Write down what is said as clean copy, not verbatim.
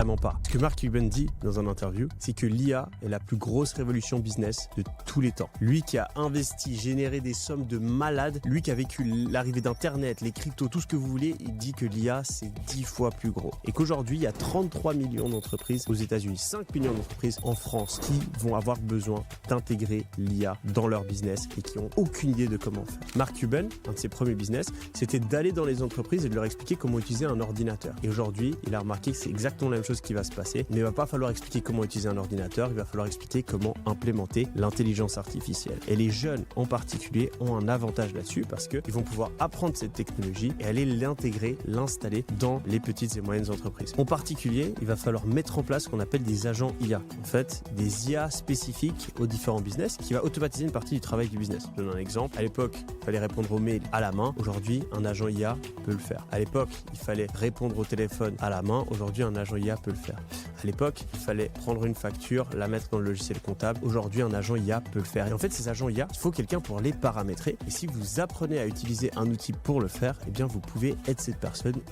Vraiment pas. Ce que Mark Cuban dit dans un interview, c'est que l'IA est la plus grosse révolution business de tous les temps. Lui qui a investi, généré des sommes de malades, lui qui a vécu l'arrivée d'Internet, les cryptos, tout ce que vous voulez, il dit que l'IA c'est 10 fois plus gros. Et qu'aujourd'hui, il y a 33 millions d'entreprises aux États-Unis, 5 millions d'entreprises en France qui vont avoir besoin d'intégrer l'IA dans leur business et qui n'ont aucune idée de comment faire. Mark Cuban, un de ses premiers business, c'était d'aller dans les entreprises et de leur expliquer comment utiliser un ordinateur. Et aujourd'hui, il a remarqué que c'est exactement la même chose qui va se passer, mais il va pas falloir expliquer comment utiliser un ordinateur, il va falloir expliquer comment implémenter l'intelligence artificielle. Et les jeunes en particulier ont un avantage là-dessus parce qu'ils vont pouvoir apprendre cette technologie et aller l'intégrer, l'installer dans les petites et moyennes entreprises. En particulier, il va falloir mettre en place ce qu'on appelle des agents IA. En fait, des IA spécifiques aux différents business qui va automatiser une partie du travail du business. Je donne un exemple. À l'époque, il fallait répondre aux mails à la main. Aujourd'hui, un agent IA peut le faire. À l'époque, il fallait répondre au téléphone à la main. Aujourd'hui, un agent IA peut le faire. À l'époque, il fallait prendre une facture, la mettre dans le logiciel comptable. Aujourd'hui, un agent IA peut le faire. Et en fait, ces agents IA, il faut quelqu'un pour les paramétrer. Et si vous apprenez à utiliser un outil pour le faire, eh bien, vous pouvez être cette personne et